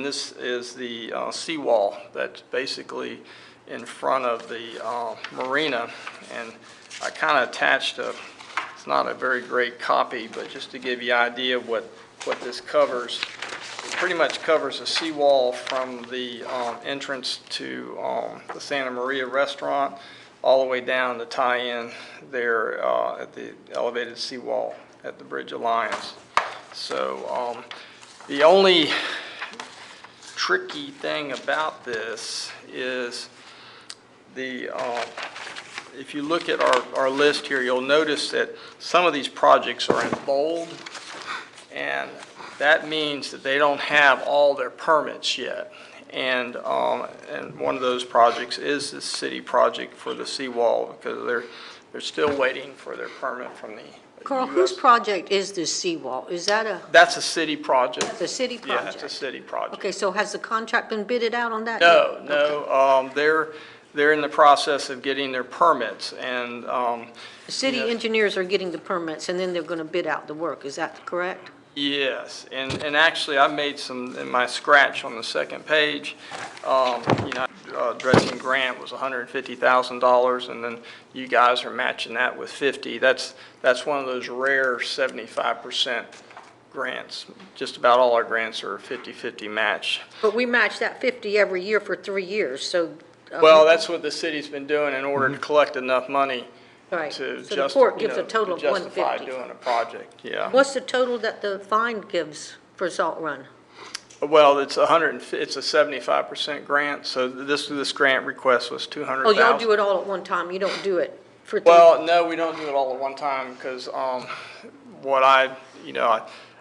This is the seawall that's basically in front of the marina, and I kind of attached it's not a very great copy, but just to give you an idea of what this covers. It pretty much covers a seawall from the entrance to the Santa Maria restaurant all the way down to tie in there at the elevated seawall at the Bridge Alliance. So the only tricky thing about this is if you look at our list here, you'll notice that some of these projects are in bold, and that means that they don't have all their permits yet. And one of those projects is the city project for the seawall, because they're still waiting for their permit from the Carl, whose project is this seawall? Is that That's a city project. That's a city project? Yeah, it's a city project. Okay, so has the contract been bidded out on that? No, yet? no. Okay. They're in the process of getting their permits, and The city engineers are getting the permits, and then they're going to bid out the work. Is that correct? yes, and actually I made some in my scratch on the second page. Dredging grant was $150,000, and then you guys are matching that with 50. That's one of those rare 75% grants. Just about all our grants are 50-50 match. But we match that 50 every year for 3 years, so. Well, that's what the city's been doing in order to collect enough money Right. to So the court gives a total of justify 150. doing a project. Yeah. What's the total that the fine gives for Salt Run? Well, it's a 75% grant, so this grant request was $200,000. Oh, y'all do it all at one time? You don't do it for 3? Well, no, we don't do it all at one time, because what I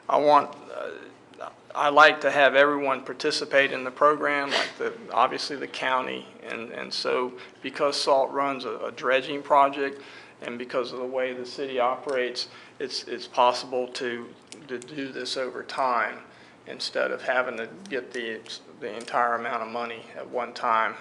want, I like to have everyone participate in the program, like obviously the county, and so because Salt Run's a dredging project, and because of the way the city operates, it's possible to do this over time, instead of having to get the entire amount of money at one time,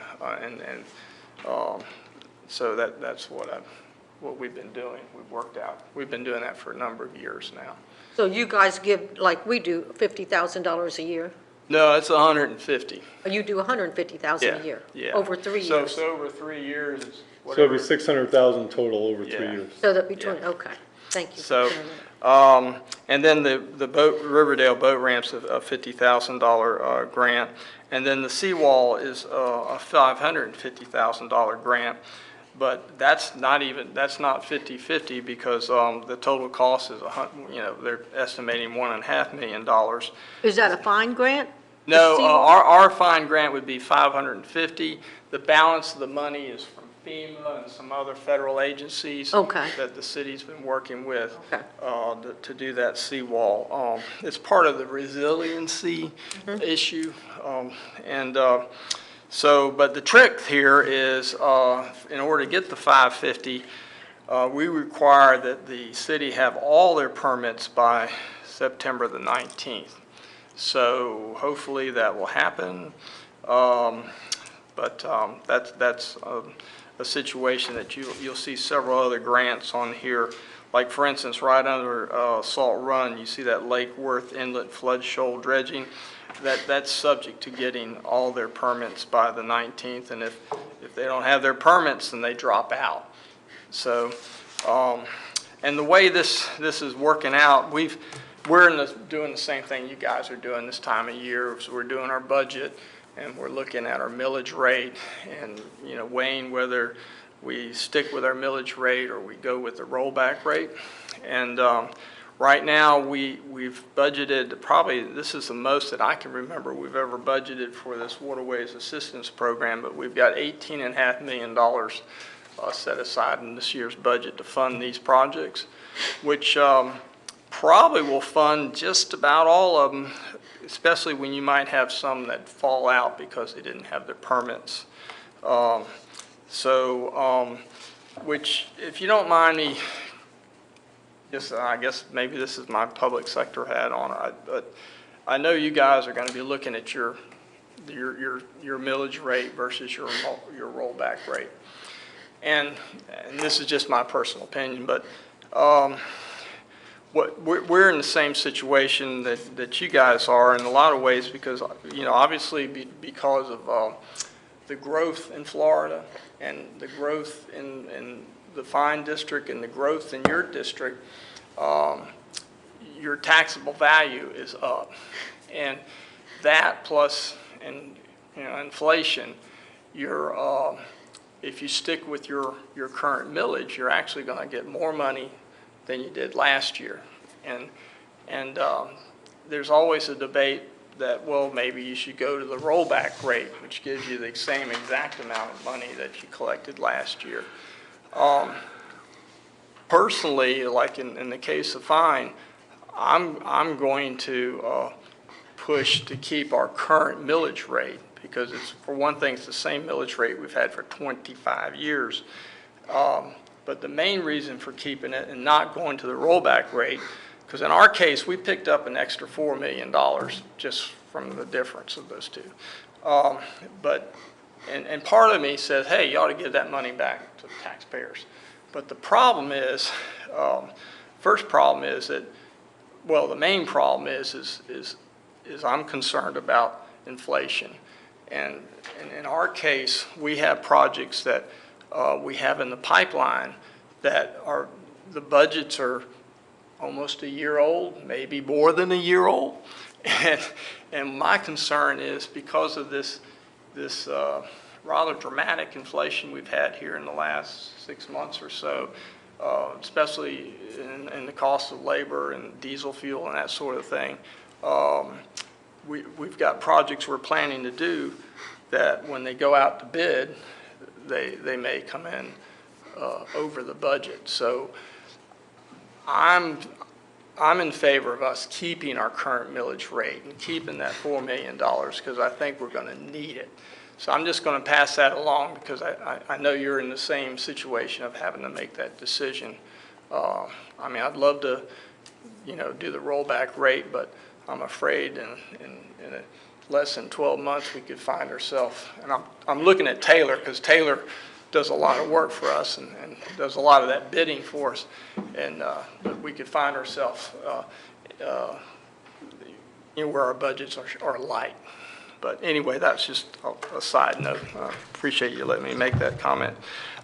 so that's what we've been doing. We've worked out. We've been doing that for a number of years now. So you guys give, like we do, $50,000 a year? No, it's 150. You do $150,000 a year? Yeah. Over 3 years? So over 3 years, it's So whatever. it'd be 600,000 total over 3 Yeah. years. So that between, Yeah. okay, thank you. So, for sharing that. and then the Riverdale boat ramps a $50,000 grant, and then the seawall is a $550,000 grant. But that's not 50-50, because the total cost is they're estimating $1.5 million. Is that a fine grant? No, The seawall? our fine grant would be $550. The balance of the money is from FEMA and some other federal agencies Okay. that the city's been working with Okay. to do that seawall. It's part of the resiliency issue, but the trick here is, in order to get the 550, we require that the city have all their permits by September the 19th. So hopefully that will happen. That's a situation that you'll see several other grants on here. Like, for instance, right under Salt Run, you see that Lake Worth Inlet Flood Shoal dredging. That's subject to getting all their permits by the 19th, and if they don't have their permits, then they drop out. So, and the way this is working out, we're doing the same thing you guys are doing this time of year. So we're doing our budget, and we're looking at our millage rate, and weighing whether we stick with our millage rate or we go with the rollback rate. And right now, we've budgeted, probably this is the most that I can remember we've ever budgeted for this Waterways Assistance Program, but we've got $18.5 million set aside in this year's budget to fund these projects, which probably will fund just about all of them, especially when you might have some that fall out because they didn't have their permits. Which, if you don't mind me, I guess maybe this is my public sector hat on, but I know you guys are going to be looking at your millage rate versus your rollback rate, and this is just my personal opinion, but we're in the same situation that you guys are in a lot of ways because, obviously because of the growth in Florida and the growth in the fine district and the growth in your district, your taxable value is up. And that plus inflation, if you stick with your current millage, you're actually going to get more money than you did last year. And there's always a debate that, well, maybe you should go to the rollback rate, which gives you the same exact amount of money that you collected last year. Personally, like in the case of fine, I'm going to push to keep our current millage rate because it's, for one thing, it's the same millage rate we've had for 25 years. But the main reason for keeping it and not going to the rollback rate, because in our case, we picked up an extra $4 million just from the difference of those two. And part of me says, hey, you ought to give that money back to the taxpayers. But the problem is, first problem is that, well, the main problem is I'm concerned about inflation. And in our case, we have projects that we have in the pipeline that are, the budgets are almost a year old, maybe more than a year old. And my concern is because of this rather dramatic inflation we've had here in the last 6 months or so, especially in the cost of labor and diesel fuel and that sort of thing. We've got projects we're planning to do that when they go out to bid, they may come in over the budget. So I'm in favor of us keeping our current millage rate and keeping that $4 million because I think we're going to need it. So I'm just going to pass that along because I know you're in the same situation of having to make that decision. I mean, I'd love to, do the rollback rate, but I'm afraid in less than 12 months we could find ourselves, and I'm looking at Taylor because Taylor does a lot of work for us and does a lot of that bidding for us, and we could find ourselves where our budgets are light. But anyway, that's just a side note. I appreciate you letting me make that comment.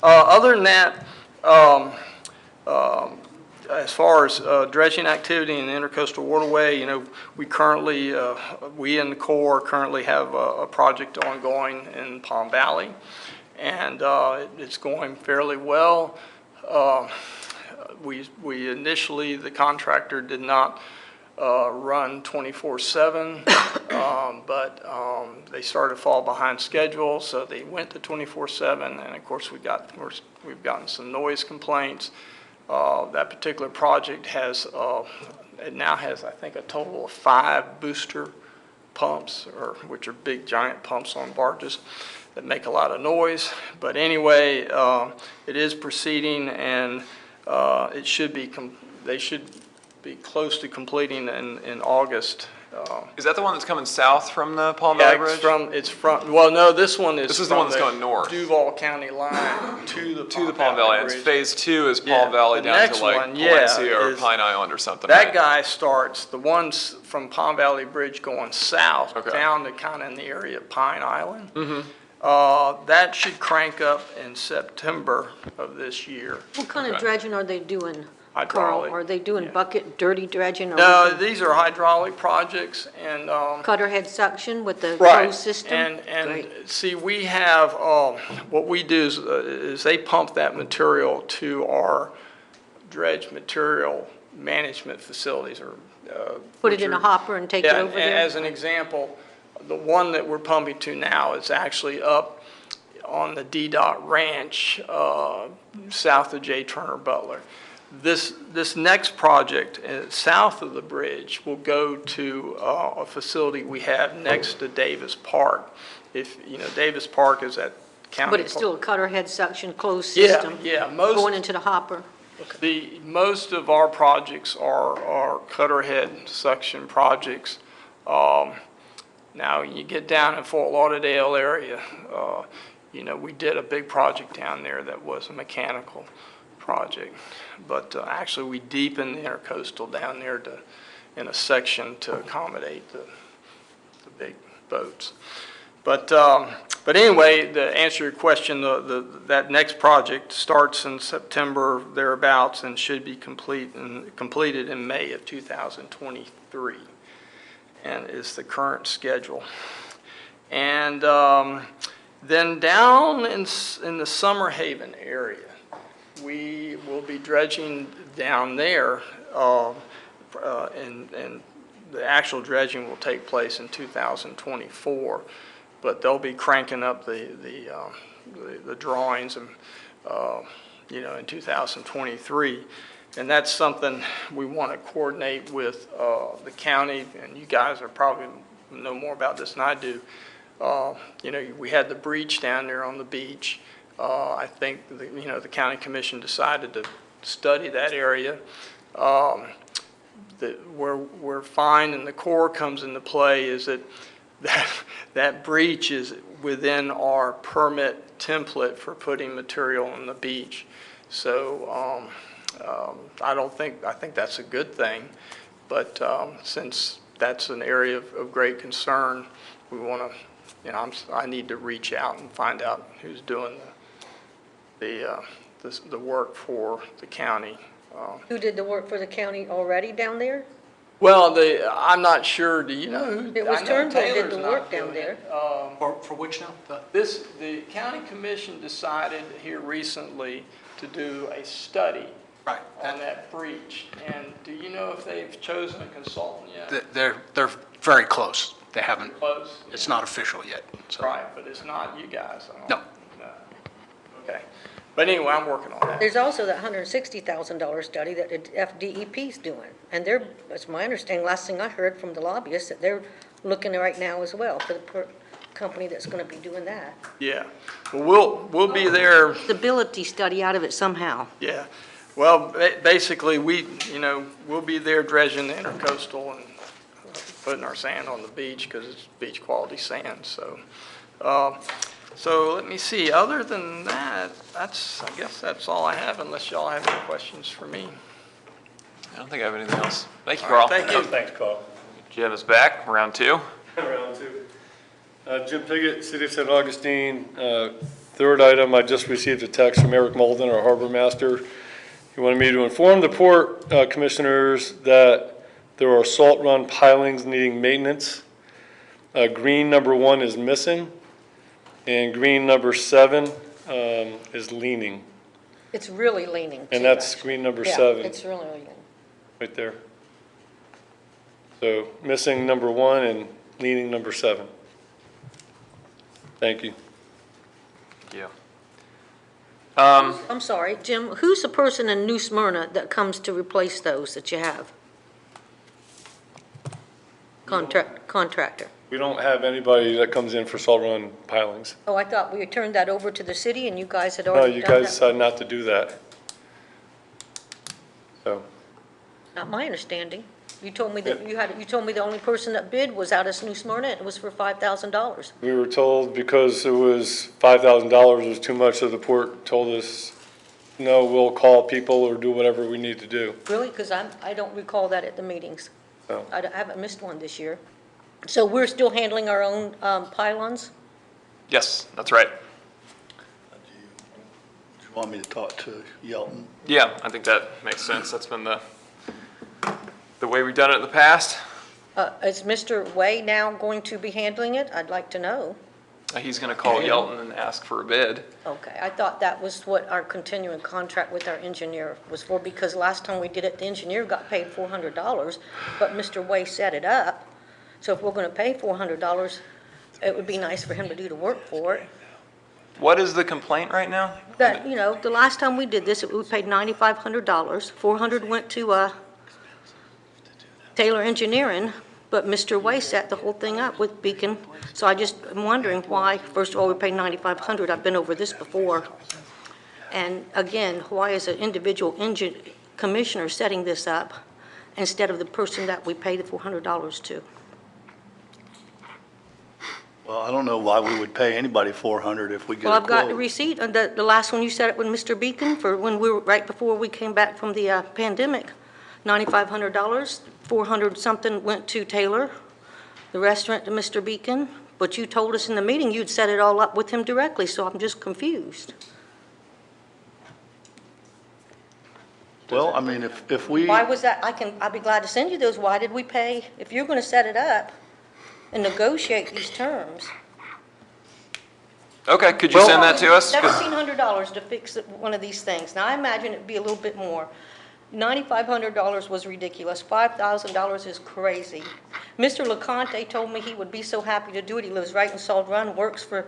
Other than that, as far as dredging activity in the Intercoastal Waterway, we currently, we in the Corps currently have a project ongoing in Palm Valley, and it's going fairly well. We initially, the contractor did not run 24/7, but they started to fall behind schedule, so they went to 24/7, and of course we've gotten some noise complaints. That particular project has, it now has, I think, a total of 5 booster pumps, which are big giant pumps on barges that make a lot of noise. But anyway, it is proceeding, and it should be, they should be close to completing in August. Is that the one that's coming south from the Palm Valley Bridge? It's from, well, no, this one is. This is the one that's going north. Duval County line to the Palm Valley. And phase 2 is Palm Valley down to like Palencia or Pine Island or something. That right? guy starts, the ones from Palm Valley Bridge going south down to kind of in the area of Pine Island. That should crank up in September of this year. What kind of dredging are they doing, Carl? Hydraulic. Are they doing bucket dirty dredging? Or No, with the these are hydraulic projects, and cutter head suction with the right. closed system? And Great. see, we have, what we do is they pump that material to our dredge material management facilities, or Put it in a hopper and take it over there? As an example, the one that we're pumping to now is actually up on the DDOT Ranch south of J. Turner Butler. This next project south of the bridge will go to a facility we have next to Davis Park. If Davis Park is at county. But it's still a cutter head suction closed Yeah, system? yeah, Going into the hopper? Most of our projects are cutter head suction projects. Now, you get down in Fort Lauderdale area, we did a big project down there that was a mechanical project. But actually, we deepened the intercoastal down there in a section to accommodate the big boats. But anyway, to answer your question, that next project starts in September thereabouts and should be completed in May of 2023, and is the current schedule. And then down in the Summer Haven area, we will be dredging down there, and the actual dredging will take place in 2024. But they'll be cranking up the drawings and, in 2023. And that's something we want to coordinate with the county, and you guys are probably know more about this than I do. We had the breach down there on the beach. I think, the county commission decided to study that area. Where we're finding the Corps comes into play is that breach is within our permit template for putting material on the beach. So I think that's a good thing, but since that's an area of great concern, we want to, I need to reach out and find out who's doing the work for the county. Who did the work for the county already down there? Well, I'm not sure. Do you know who? It was I know Turnbull did Taylor's the not work down doing there. it. For which now? The county commission decided here recently to do a study Right. on that breach. And do you know if they've chosen a consultant yet? They're very close. They haven't, Close? it's not official yet. So. Right, but it's not you guys. No. No. Okay. But anyway, I'm working on that. There's also that $160,000 study that the FDEP's doing. And it's my understanding, last thing I heard from the lobbyists, that they're looking right now as well for the company that's going to be doing that. Yeah. Well, we'll be there. Stability study out of it somehow. Yeah. Well, basically, we'll be there dredging the intercoastal and putting our sand on the beach because it's beach quality sand. So, so let me see. Other than that, I guess that's all I have, unless y'all have any questions for me. I don't think I have anything else. Thank you, All right, Carl. thank you. Thanks, Carl. Jim is back, round two. Round two. Jim Piggott, City of St. Augustine. Third item, I just received a text from Eric Molden, our harbor master. He wanted me to inform the port commissioners that there are salt run pilings needing maintenance. Green number 1 is missing, and green number 7 is leaning. It's really leaning. too And that's much. green number Yeah, 7, it's really leaning. right there. So missing number 1 and leaning number 7. Thank you. Yeah. I'm sorry, Jim, who's the person in New Smyrna that comes to replace those that you have? Contractor. We don't have anybody that comes in for salt run pilings. Oh, I thought we turned that over to the city and you guys had No, already you done that. guys decided not to do that. So, Not my understanding. You told me that you told me the only person that bid was out of New Smyrna and it was for $5,000. we were told because it was $5,000 was too much, so the port told us, no, we'll call people or do whatever we need to do. Really? Because I don't recall that at the meetings. Oh. I haven't missed one this year. So we're still handling our own pylons? Yes, that's right. Do you want me to talk to Yelton? Yeah, I think that makes sense. That's been the way we've done it in the past. Is Mr. Way now going to be handling it? I'd like to know. He's going to call Yelton and ask for a bid. Okay, I thought that was what our continuing contract with our engineer was for, because last time we did it, the engineer got paid $400, but Mr. Way set it up. So if we're going to pay $400, it would be nice for him to do the work for it. What is the complaint right now? That, the last time we did this, we paid $9,500. $400 went to Taylor Engineering, but Mr. Way set the whole thing up with Beacon. So I just am wondering why, first of all, we paid $9,500. I've been over this before. And again, why is an individual commissioner setting this up instead of the person that we pay the $400 to? Well, I don't know why we would pay anybody 400 if we get a Well, quote. I've got the receipt, the last one you said it with Mr. Beacon for when we were, right before we came back from the pandemic. $9,500, 400 something went to Taylor, the restaurant to Mr. Beacon. But you told us in the meeting you'd set it all up with him directly, so I'm just confused. Well, I mean, if we, Why was that? I'd be glad to send you those. Why did we pay, if you're gonna set it up and negotiate these terms? Okay, could you send that to us? 'Cause- $1,700 to fix one of these things. Now, I imagine it'd be a little bit more. $9,500 was ridiculous. $5,000 is crazy. Mr. LeConte told me he would be so happy to do it. He lives right in Salt Run, works for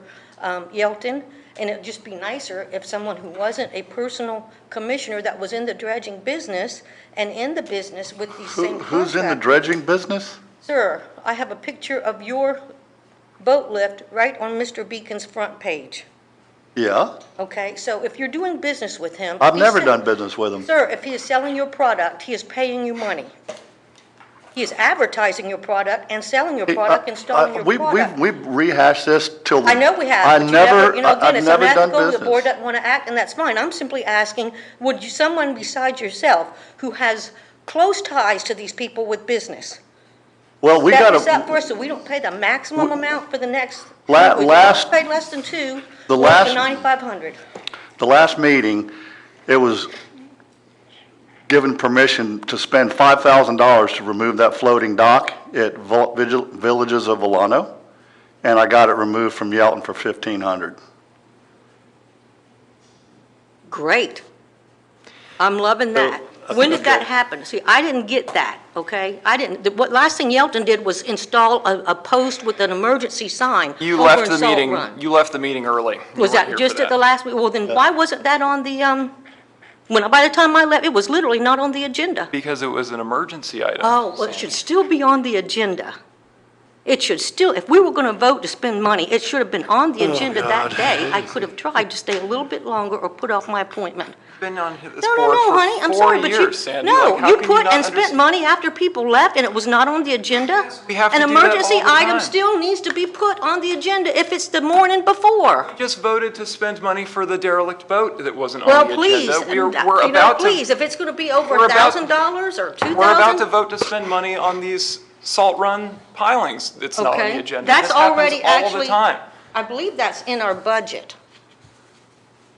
Yelton, and it'd just be nicer if someone who wasn't a personal commissioner that was in the dredging business and in the business with these same who's in the contractors. dredging business? Sir, I have a picture of your boat lift right on Mr. Beacon's front page. Yeah, Okay, so if you're doing business with him. I've he's never sell- done business with him. Sir, if he is selling your product, he is paying you money. He is advertising your product and selling your product, installing your product. We've rehashed this till. I know we have, I but you never, you know, again, I've it's never done unethical, the board business. doesn't want to act, and that's fine. I'm simply asking, would you, someone besides yourself who has close ties to these people with business, Well, we set this up got for us so we don't pay the maximum amount for the next. La- we don't last- pay less than two, the we're up to last- 9,500. the last meeting, it was given permission to spend $5,000 to remove that floating dock at Villages of Volano, and I got it removed from Yelton for $1,500. Great. I'm loving that. When did that happen? See, I didn't get that, okay? I didn't, what last thing Yelton did was install a post with an emergency sign You over left in the Salt meeting, Run. you left the meeting early. You Was weren't here that for just at the that. last, well, then why wasn't that on the, by the time I left, it was literally not on the agenda. Because it was an emergency item. Oh, well, it should still be on the agenda. It should still, if we were going to vote to spend money, it should have been on the agenda that day. I could have tried to stay a little bit longer or put off my appointment. Been on this No, no, board no, for honey, I'm 4 sorry, but you, years, Sandy. no, Like, how you can put not and spent understand? money after people left, and it was not on the agenda? we have to An do that emergency all the item time. still needs to be put on the agenda if it's the morning before. Just voted to spend money for the derelict boat that wasn't Well, on the please, agenda. you know, We're about please, to, if it's gonna be over we're about- $1,000 or $2,000. we're about to vote to spend money on these Salt Run pilings. It's not on Okay, the agenda. that's This happens already all the actually, time. I believe that's in our budget.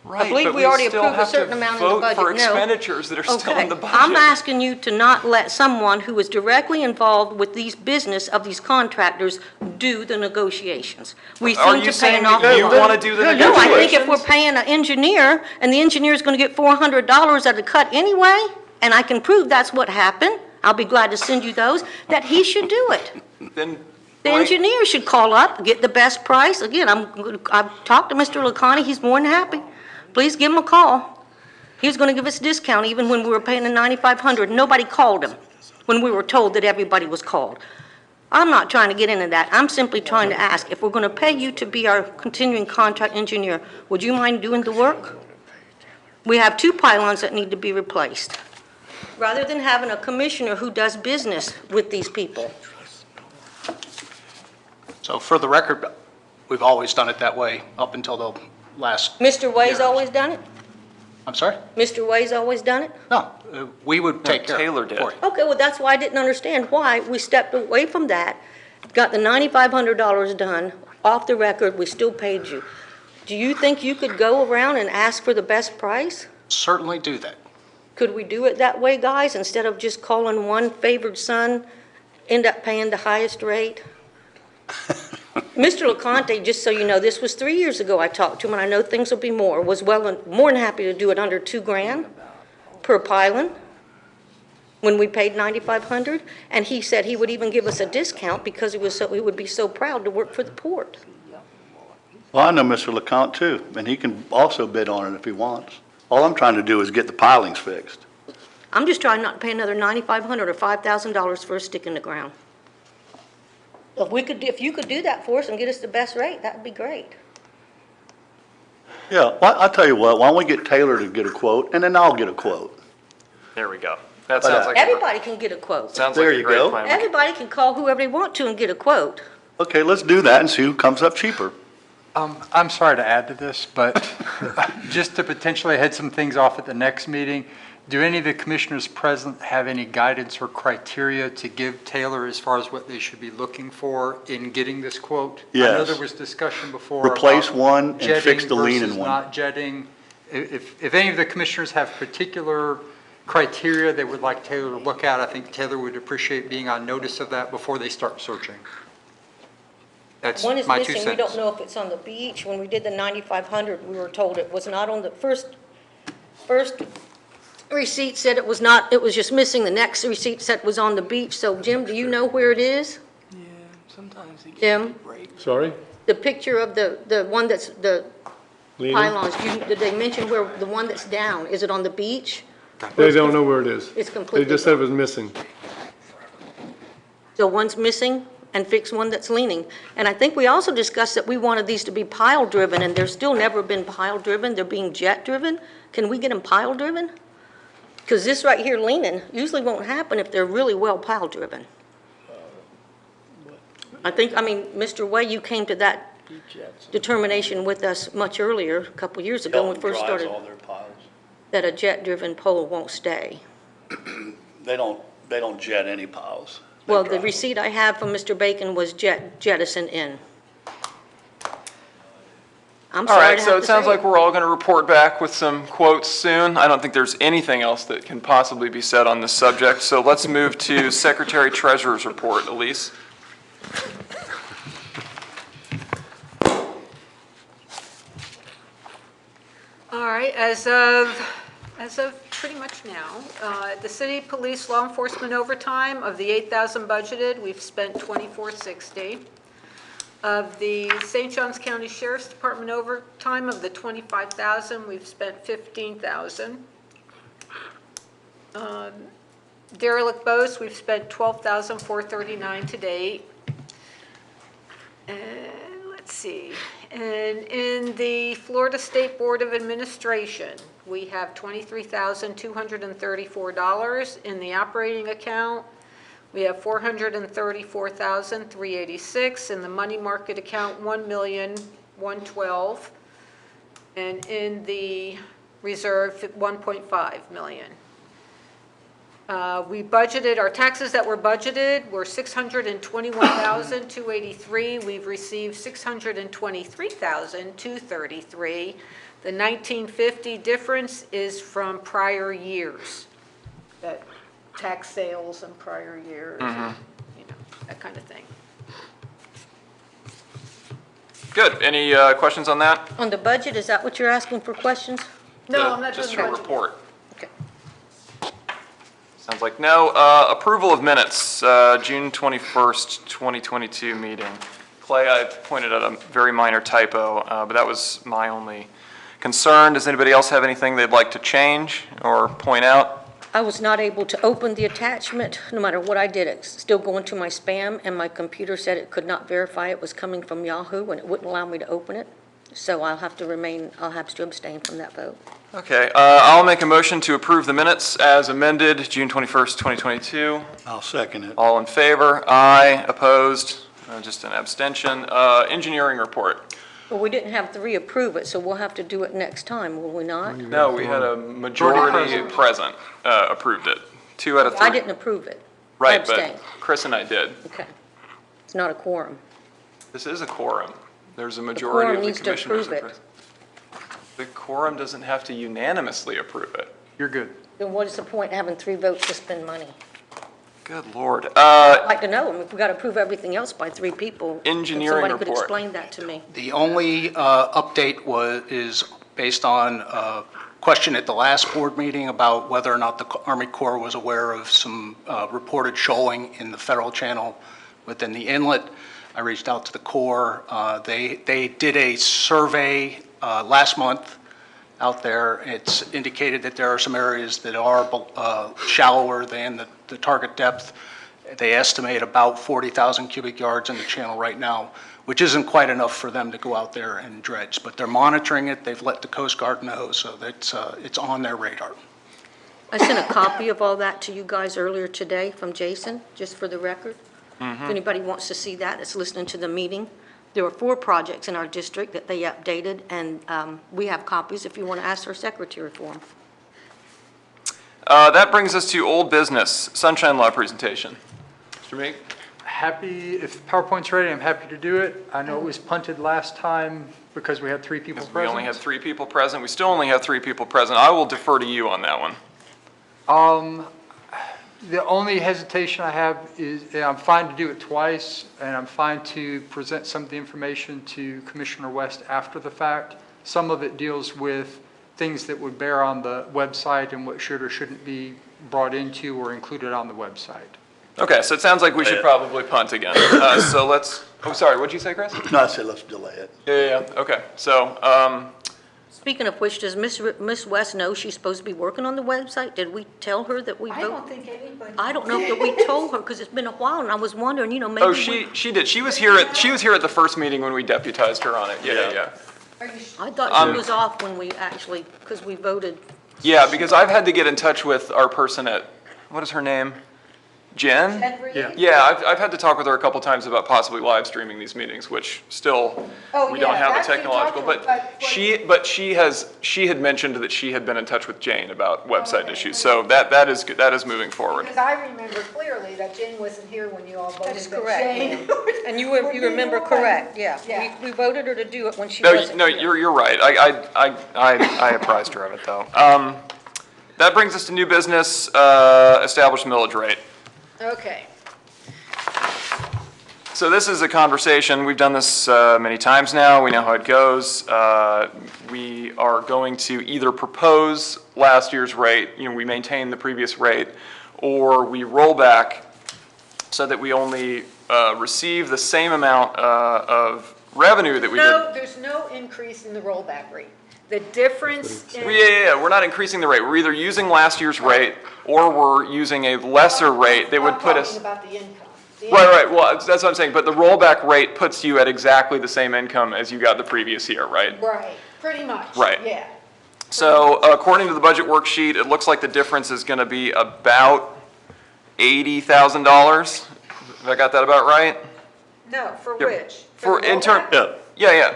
Right, believe but we already still approved a have to certain amount in the vote budget. for No. expenditures that are still Okay, in the budget. I'm asking you to not let someone who is directly involved with these business of these contractors do the negotiations. We Are seem you to pay saying an that awful you lot. want to do the No, negotiations? I think if we're paying an engineer, and the engineer's gonna get $400 at a cut anyway, and I can prove that's what happened, I'll be glad to send you those, that he should do it. Then The bring- engineer should call up, get the best price. Again, I've talked to Mr. LeConte, he's more than happy. Please give him a call. He was gonna give us a discount even when we were paying the $9,500. Nobody called him when we were told that everybody was called. I'm not trying to get into that. I'm simply trying to ask, if we're gonna pay you to be our continuing contract engineer, would you mind doing the work? We have 2 pylons that need to be replaced. Rather than having a commissioner who does business with these people. So for the record, we've always done it that way up until the last, Mr. Way's always done it? I'm sorry? Mr. Way's always done it? No, we would take care of it. Taylor did. for you. Okay, well, that's why I didn't understand why we stepped away from that, got the $9,500 done, off the record, we still paid you. Do you think you could go around and ask for the best price? Certainly do that. Could we do it that way, guys, instead of just calling one favored son, end up paying the highest rate? Mr. LeConte, just so you know, this was 3 years ago I talked to him, and I know things will be more, was more than happy to do it under $2,000 per pylon when we paid $9,500, and he said he would even give us a discount because he would be so proud to work for the port. Well, I know Mr. LeCount too, and he can also bid on it if he wants. All I'm trying to do is get the pilings fixed. I'm just trying not to pay another $9,500 or $5,000 for a stick in the ground. If you could do that for us and get us the best rate, that'd be great. Yeah, well, I'll tell you what, why don't we get Taylor to get a quote, and then I'll get a quote. There we go. That sounds like, Everybody can get a quote. sounds There like a you great go. plan. Everybody can call whoever they want to and get a quote. Okay, let's do that and see who comes up cheaper. I'm sorry to add to this, but just to potentially head some things off at the next meeting, do any of the commissioners present have any guidance or criteria to give Taylor as far as what they should be looking for in getting this quote? I know Yes. there was discussion before Replace about one and fix jetting the lean in versus one. not jetting. If any of the commissioners have particular criteria they would like Taylor to look at, I think Taylor would appreciate being on notice of that before they start searching. That's One is my 2 missing, cents. we don't know if it's on the beach. When we did the 9,500, we were told it was not on the first receipt said it was not, it was just missing. The next receipt said it was on the beach. So Jim, do you know where it is? Yeah, sometimes they Jim, Sorry? the picture of the one that's, the Leaning? pylons, did they mention where, the one that's down, is it on the beach? They don't know where it is. It's completely They just said it gone. was missing. So one's missing and fix one that's leaning. And I think we also discussed that we wanted these to be pile-driven, and they're still never been pile-driven, they're being jet-driven. Can we get them pile-driven? Because this right here leaning usually won't happen if they're really well pile-driven. I think, I mean, Mr. Way, you came to that determination with us much earlier, a couple years ago when we first started, their piles. that a jet-driven pole won't stay. They don't jet any piles. Well, the receipt I have from Mr. Bacon was jettison in. I'm All sorry right, to so have it to sounds say like we're all going to report back with some quotes soon. I don't think there's anything else that can possibly be said on this subject, so let's move to Secretary Treasurer's report. Elise? All right, as of pretty much now, the city police law enforcement overtime, of the 8,000 budgeted, we've spent 2,460. Of the St. Johns County Sheriff's Department overtime, of the 25,000, we've spent 15,000. Derelict boats, we've spent 12,439 to date. And let's see, and in the Florida State Board of Administration, we have $23,234 in the operating account. We have $434,386 in the money market account, $1,112,000, and in the reserve, $1.5 million. We budgeted, our taxes that were budgeted were $621,283. We've received $623,233. The $1,950 difference is from prior years, that tax sales in prior years, you know, that kind of thing. Good. Any questions on that? On the budget, is that what you're asking for questions? No, I'm not Just doing your budget. report. Okay. Sounds like no. Approval of minutes, June 21st, 2022 meeting. Clay, I pointed out a very minor typo, but that was my only concern. Does anybody else have anything they'd like to change or point out? I was not able to open the attachment, no matter what I did. It's still going to my spam, and my computer said it could not verify it was coming from Yahoo, and it wouldn't allow me to open it. So I'll have to abstain from that vote. Okay, I'll make a motion to approve the minutes as amended, June 21st, 2022. I'll second it. All in favor? Aye. Opposed? Just an abstention. Engineering report. Well, we didn't have 3 approve it, so we'll have to do it next time, will we not? No, we had a majority present approved it. 2 out of 3. I didn't approve it. I Right, but abstained. Chris and I did. Okay. It's not a quorum. This is a quorum. There's a majority quorum of the needs to commissioners. approve it. present. The quorum doesn't have to unanimously approve it. You're good. Then what is the point in having 3 votes to spend money? Good Lord. I'd like to know, if we got to approve everything else by 3 people. if Engineering Somebody could report. explain that to me. The only update is based on a question at the last board meeting about whether or not the Army Corps was aware of some reported shoaling in the federal channel within the inlet. I reached out to the Corps. They did a survey last month out there. It's indicated that there are some areas that are shallower than the target depth. They estimate about 40,000 cubic yards in the channel right now, which isn't quite enough for them to go out there and dredge. But they're monitoring it. They've let the Coast Guard know, so that's it's on their radar. I sent a copy of all that to you guys earlier today from Jason, just for the record. If anybody wants to see that, that's listening to the meeting. There were 4 projects in our district that they updated, and we have copies if you want to ask our secretary for them. That brings us to old business, sunshine law presentation. Mr. Meek? Happy, if the PowerPoint's ready, I'm happy to do it. I know it was punted last time because we had 3 people We present. only had 3 people present. We still only have 3 people present. I will defer to you on that one. The only hesitation I have is, I'm fine to do it twice, and I'm fine to present some of the information to Commissioner West after the fact. Some of it deals with things that would bear on the website and what should or shouldn't be brought into or included on the website. Okay, so it sounds like we should probably punt again. So let's, oh, sorry, what'd you say, Chris? No, I said let's delay it. Yeah. Okay, so, Speaking of which, does Miss West know she's supposed to be working on the website? Did we tell her that we I vote? don't think anybody. I don't know that we told her, because it's been a while, and I was wondering, you know, maybe oh, we... she did. She was here at the first meeting when we deputized her on it. Yeah. Are you sure? I thought she was off when we actually, because we voted. Yeah, because I've had to get in touch with our person at, what is her name? Jen? Henry? Yeah. Yeah, I've had to talk with her a couple times about possibly live streaming these meetings, which still, Oh, we don't yeah, have the that's what technological, you're talking but she had mentioned that she had been in touch with Jane about website issues, so that is good, that is moving forward. Because I remember clearly that Jane wasn't here when you all voted. That's that correct. Jane- And you remember correct, yeah. Yeah. We voted her to do it when she No, wasn't no, here. you're right, I apprised her of it, though. That brings us to new business, established millage rate. Okay. So this is a conversation, we've done this many times now, we know how it goes. We are going to either propose last year's rate, we maintain the previous rate, or we roll back so that we only receive the same amount of revenue that we did. No, there's no increase in the rollback rate. The difference in. Yeah, we're not increasing the rate, we're either using last year's rate, or we're using a lesser rate that would put us. I'm talking about the income. The Right, well, that's what I'm saying, but the rollback rate puts you at exactly the same income as you got the previous year, right? Right, pretty much. Right. Yeah. So according to the budget worksheet, it looks like the difference is gonna be about $80,000. Have I got that about right? No, for Yeah. which? For the in turn, rollback? Yeah, yeah,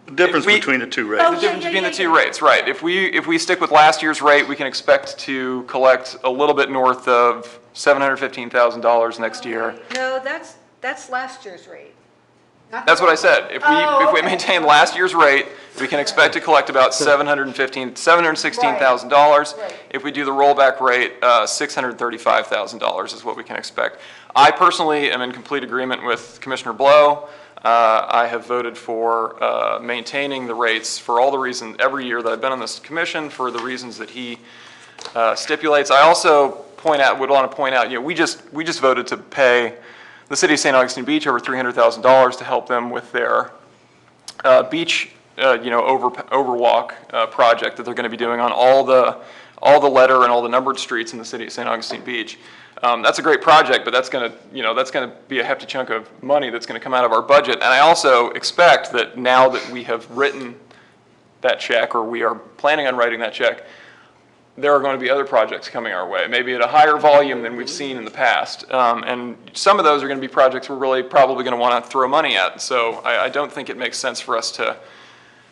the difference we- between the two Oh, rates. the yeah, difference between the yeah, two yeah. rates, right. If we stick with last year's rate, we can expect to collect a little bit north of $715,000 next year. No, that's last year's rate. Not That's the what I said. If we okay. maintain last year's rate, we can expect to collect about $716,000. Right. If we do the rollback rate, $635,000 is what we can expect. I personally am in complete agreement with Commissioner Blow. I have voted for maintaining the rates for all the reasons, every year that I've been on this commission, for the reasons that he stipulates. I also would want to point out, we just voted to pay the city of St. Augustine Beach over $300,000 to help them with their beach, overwalk project that they're going to be doing on all the letter and all the numbered streets in the city of St. Augustine Beach. That's a great project, but that's going to be a hefty chunk of money that's going to come out of our budget. And I also expect that now that we have written that check, or we are planning on writing that check, there are going to be other projects coming our way, maybe at a higher volume than we've seen in the past. And some of those are going to be projects we're really probably going to want to throw money at. So I don't think it makes sense for us to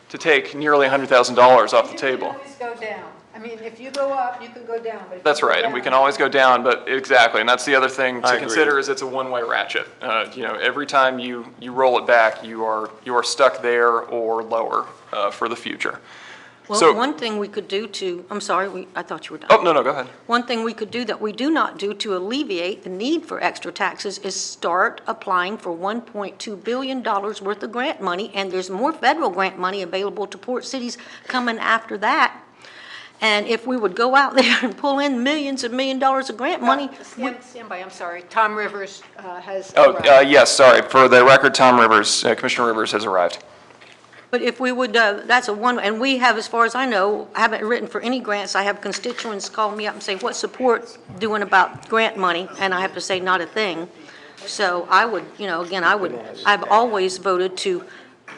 take nearly $100,000 off the table. You can always go down. I mean, if you go up, you can go down. But if That's you go right, and we down- can always go down, but exactly, and that's the other thing I to agree. consider is it's a one-way ratchet. Every time you roll it back, you are stuck there or lower for the future. So- Well, one thing we could do to, I'm sorry, I thought you were done. Oh, no, go ahead. One thing we could do that we do not do to alleviate the need for extra taxes is start applying for $1.2 billion worth of grant money, and there's more federal grant money available to port cities coming after that. And if we would go out there and pull in millions and million dollars of grant money, Stand by, I'm sorry. Tom Rivers has Oh, arrived. yes, sorry, for the record, Commissioner Rivers has arrived. but if we would, that's a one, and we have, as far as I know, haven't written for any grants. I have constituents call me up and say, what's support doing about grant money? And I have to say, not a thing. So I would, again, I've always voted to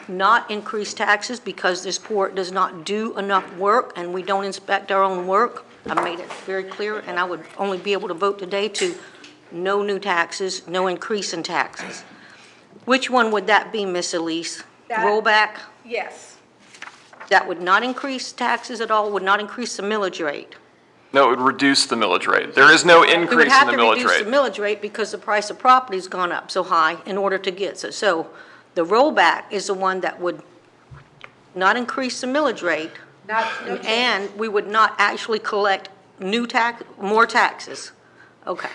not increase taxes because this port does not do enough work and we don't inspect our own work. I made it very clear, and I would only be able to vote today to no new taxes, no increase in taxes. Which one would that be, Miss Elise? That- Rollback? Yes. That would not increase taxes at all, would not increase the millage rate? No, it would reduce the millage rate. There is no We would increase in have the to millage reduce the rate. millage rate because the price of property's gone up so high in order to get so. So the rollback is the one that would not increase the millage rate, Not, no change. and we would not actually collect more taxes. Okay.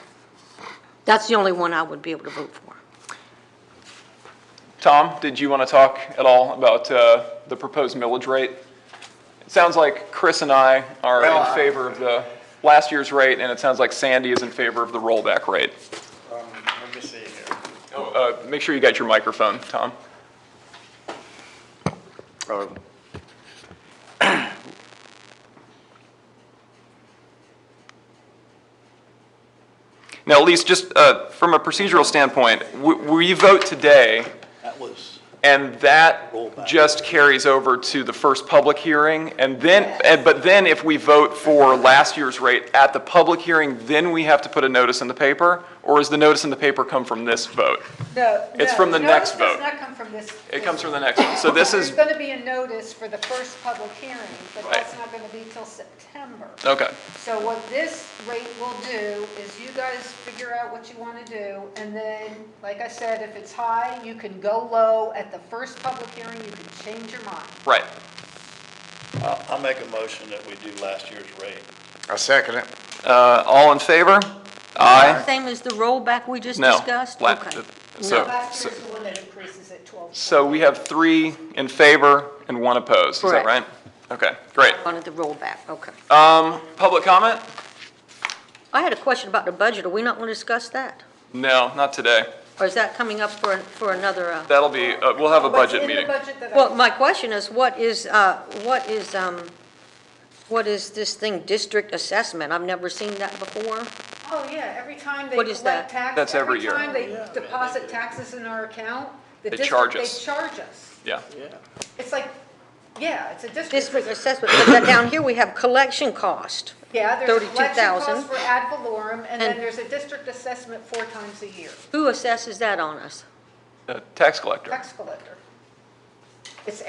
That's the only one I would be able to vote for. Tom, did you want to talk at all about the proposed millage rate? It sounds like Chris and I are in favor of the last year's rate, and it sounds like Sandy is in favor of the rollback rate. Let me see here. Make sure you got your microphone, Tom. Now, at least just from a procedural standpoint, we vote today, That was, and that Rollback. just carries over to the first public hearing, and then, but then if we vote for last year's rate at the public hearing, then we have to put a notice in the paper, or does the notice in the paper come from this vote? No, It's no, from the next notice vote. does not come from this. It comes from the next one. So this is, There's going to be a notice for the first public hearing, but Right. that's not going to be till September. okay. So what this rate will do is you guys figure out what you want to do, and then, like I said, if it's high, you can go low. At the first public hearing, you can change your mind. Right. I'll make a motion that we do last year's rate. I'll second it. All in favor? Aye. Same as the rollback we just No. discussed? La- Okay. So, Last year's the one that increases at 12. so we have 3 in favor and 1 opposed, is that right? Correct. Okay, great. Wanted the rollback, okay. Public comment? I had a question about the budget. Are we not going to discuss that? No, not today. Or is that coming up for another? That'll be, we'll have a What's budget in the meeting. budget that I- Well, my question is, what is this thing, district assessment? I've never seen that before. Oh, yeah, every time they What is collect that? tax. That's every year. Every time they deposit taxes in our account, the They district, charge they us. charge us. Yeah. It's like, yeah, it's a district. District assessment, but then down here we have collection cost. Yeah, there's a collection 32,000. cost for ad valorem, and then And- there's a district assessment 4 times a year, Who assesses that on us? Tax collector. tax collector. It's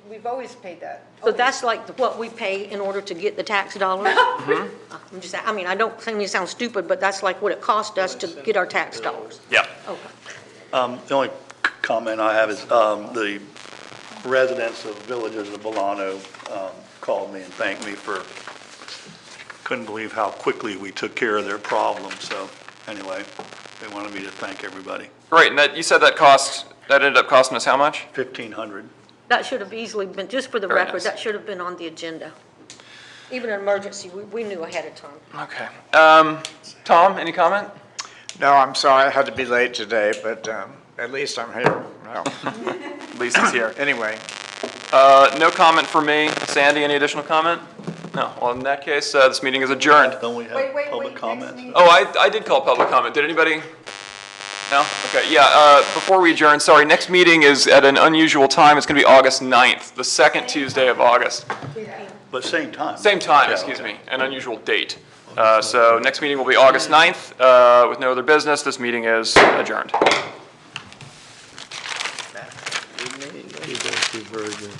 we've always paid that. So that's like what we pay in order to get the tax dollars? I'm just, I mean, I don't think it sounds stupid, but that's like what it cost us to get our tax dollars. Yeah. Okay. the only comment I have is, the residents of Villages of Volano, called me and thanked me couldn't believe how quickly we took care of their problem, so anyway, they wanted me to thank everybody. Great, and that, you said that ended up costing us how much? 1,500. That should have easily been, just for the Very record, nice. that should have been on the agenda. Even an emergency, we knew ahead of time. Okay. Tom, any comment? No, I'm sorry I had to be late today, but at least I'm here. Well, At least he's here. anyway, No comment for me. Sandy, any additional comment? No. Well, in that case, this meeting is adjourned. Don't we have Wait, public next comments? meeting. Oh, I did call public comment. Did anybody? No? Okay, yeah, before we adjourn, sorry, next meeting is at an unusual time. It's going to be August 9th, the second Tuesday of August. But same time. Same time, Yeah, excuse okay. me, an unusual date. So next meeting will be August 9th. With no other business, this meeting is adjourned. You guys do very good.